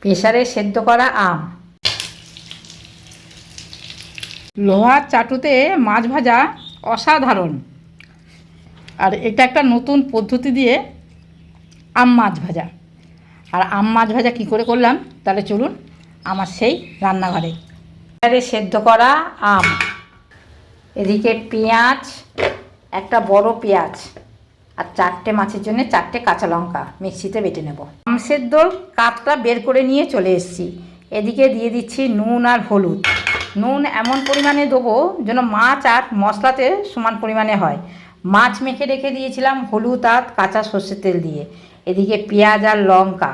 প্রেসারে সেদ্ধ করা আম। লোহার চাটুতে মাছ ভাজা অসাধারণ। আর এটা একটা নতুন পদ্ধতি দিয়ে আম মাছ ভাজা। আর আম মাছ ভাজা কী করে করলাম তাহলে চলুন আমার সেই রান্নাঘরে। প্রেসারে সেদ্ধ করা আম, এদিকে পেঁয়াজ, একটা বড় পেঁয়াজ, আর 4টে মাছের জন্য 4টে কাঁচা লঙ্কা মিক্সিতে বেটে নেব। আম সেদ্ধর কাপটা বের করে নিয়ে চলে এসেছি। এদিকে দিয়ে দিচ্ছি নুন আর হলুদ। নুন এমন পরিমাণে দেবো যেন মাছ আর মশলাতে সমান পরিমাণে হয়। মাছ মেখে রেখে দিয়েছিলাম হলুদ আর কাঁচা সর্ষের তেল দিয়ে। এদিকে পেঁয়াজ আর লঙ্কা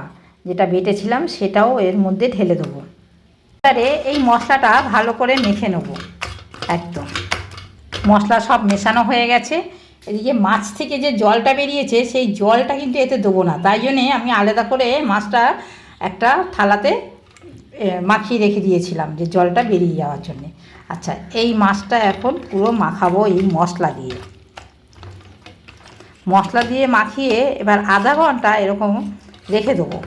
যেটা বেটেছিলাম সেটাও এর মধ্যে ঢেলে দেবো। এবারে এই মশলাটা ভালো করে মেখে নেব। একদম মশলা সব মেশানো হয়ে গেছে। এদিকে মাছ থেকে যে জলটা বেরিয়েছে সেই জলটা কিন্তু এতে দেবো না, তাই জন্যে আমি আলাদা করে মাছটা একটা থালাতে মাখিয়ে রেখে দিয়েছিলাম যে জলটা বেরিয়ে যাওয়ার জন্যে। আচ্ছা, এই মাছটা এখন পুরো মাখাবো এই মশলা দিয়ে। মশলা দিয়ে মাখিয়ে এবার আধা ঘন্টা এরকম রেখে দেবো।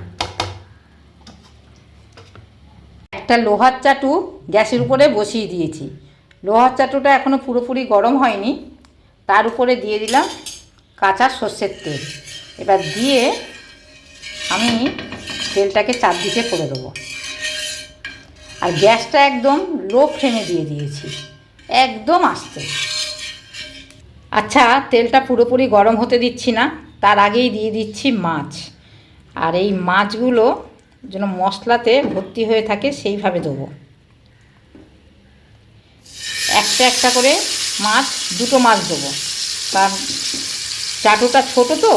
একটা লোহার চাটু গ্যাসের উপরে বসিয়ে দিয়েছি। লোহার চাটুটা এখনও পুরোপুরি গরম হয়নি। তার উপরে দিয়ে দিলাম কাঁচা সর্ষের তেল। এবার দিয়ে আমি তেলটাকে চারদিকে করে দেবো। আর গ্যাসটা একদম লো ফ্লেমে দিয়ে দিয়েছি, একদম আস্তে। আচ্ছা, তেলটা পুরোপুরি গরম হতে দিচ্ছি না, তার আগেই দিয়ে দিচ্ছি মাছ। আর এই মাছগুলো যেন মশলাতে ভর্তি হয়ে থাকে সেইভাবে দেবো। একটা একটা করে মাছ, দুটো মাছ দেবো, কারণ চাটুটা ছোটো তো,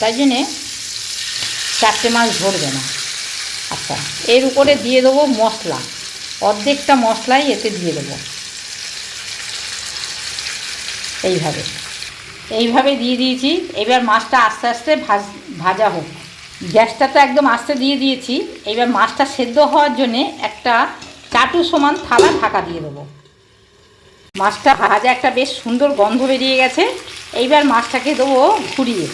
তাই জন্যে 4টে মাছ ধরবে না। আচ্ছা, এর উপরে দিয়ে দেবো মশলা, অর্ধেকটা মশলাই এতে দিয়ে দেবো। এইভাবে দিয়ে দিয়েছি। এবার মাছটা আস্তে আস্তে ভাজা হোক। গ্যাসটা তো একদম আস্তে দিয়ে দিয়েছি। এবার মাছটা সেদ্ধ হওয়ার জন্যে একটা চাটু সমান থালা ঢাকা দিয়ে দেবো। মাছটা ভাজা একটা বেশ সুন্দর গন্ধ বেরিয়ে গেছে। এইবার মাছটাকে দেবো ঘুরিয়ে।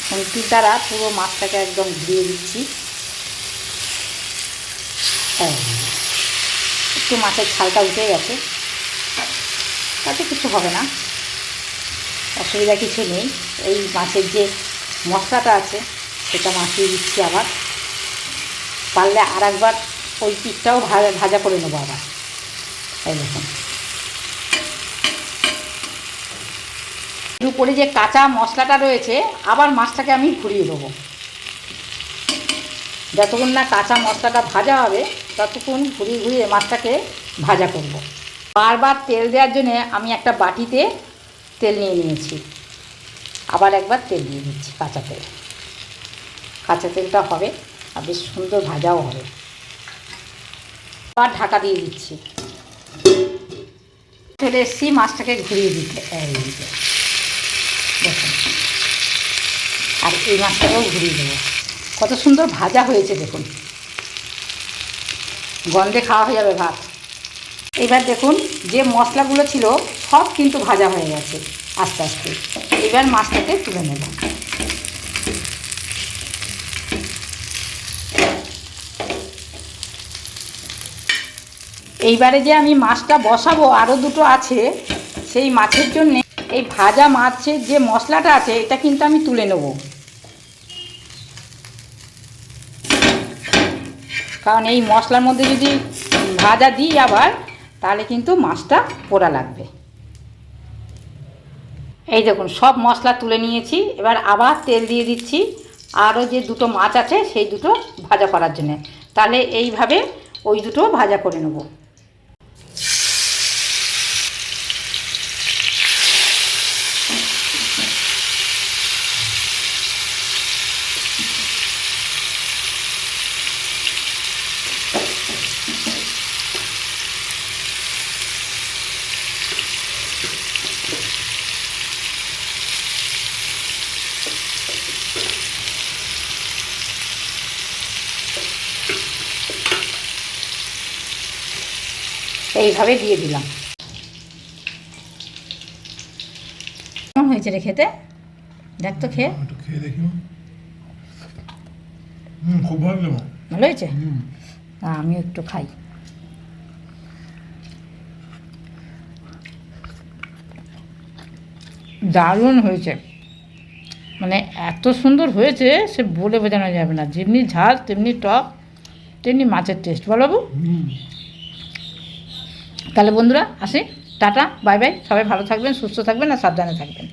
খুন্তির দ্বারা পুরো মাছটাকে একদম ঘুরিয়ে দিচ্ছি। একটু মাছের ছালটা উঠে গেছে, তাতে কিছু হবে না, অসুবিধা কিছু নেই। এই মাছের যে মশলাটা আছে সেটা মাখিয়ে দিচ্ছি। আবার পারলে আর একবার ওই পিঠটাও ভাজা করে নেবো আবার। এই দেখুন, উপরে যে কাঁচা মশলাটা রয়েছে আবার মাছটাকে আমি ঘুরিয়ে দেবো। যতক্ষণ না কাঁচা মশলাটা ভাজা হবে ততক্ষণ ঘুরিয়ে ঘুরিয়ে মাছটাকে ভাজা করব। বারবার তেল দেওয়ার জন্যে আমি একটা বাটিতে তেল নিয়ে নিয়েছি। আবার একবার তেল দিয়ে দিচ্ছি, কাঁচা তেল। কাঁচা তেলটা হবে আর বেশ সুন্দর ভাজাও হবে। আবার ঢাকা দিয়ে দিচ্ছি। চলে এসেছি মাছটাকে ঘুরিয়ে দিতে। এই দেখুন, আর এই মাছটাকেও ঘুরিয়ে দেবো। কত সুন্দর ভাজা হয়েছে দেখুন, গন্ধে খাওয়া হয়ে যাবে ভাত। এবার দেখুন, যে মশলাগুলো ছিল সব কিন্তু ভাজা হয়ে গেছে আস্তে আস্তে। এবার মাছটাকে তুলে নেব। এইবারে যে আমি মাছটা বসাবো, আরও দুটো আছে, সেই মাছের জন্যে এই ভাজা মাছের যে মশলাটা আছে এটা কিন্তু আমি তুলে নেব, কারণ এই মশলার মধ্যে যদি ভাজা দিই আবার তাহলে কিন্তু মাছটা পোড়া লাগবে। এই দেখুন, সব মশলা তুলে নিয়েছি। এবার আবার তেল দিয়ে দিচ্ছি আরও যে দুটো মাছ আছে সেই দুটো ভাজা করার জন্য। তাহলে এইভাবে ওই দুটো ভাজা করে নেব। এইভাবে দিয়ে দিলাম। কেমন হয়েছে রে খেতে? দেখ তো খেয়ে। একটু খেয়ে দেখি। খুব ভালো। ভালো হয়েছে? আমি একটু খাই। দারুণ হয়েছে, মানে এত সুন্দর হয়েছে সে বলে বোঝানো যাবে না। যেমনি ঝাল তেমনি টক তেমনি মাছের টেস্ট, বলো বাবু? তাহলে বন্ধুরা আসি, টাটা বাই বাই, সবাই ভালো থাকবেন, সুস্থ থাকবেন আর সাবধানে থাকবেন।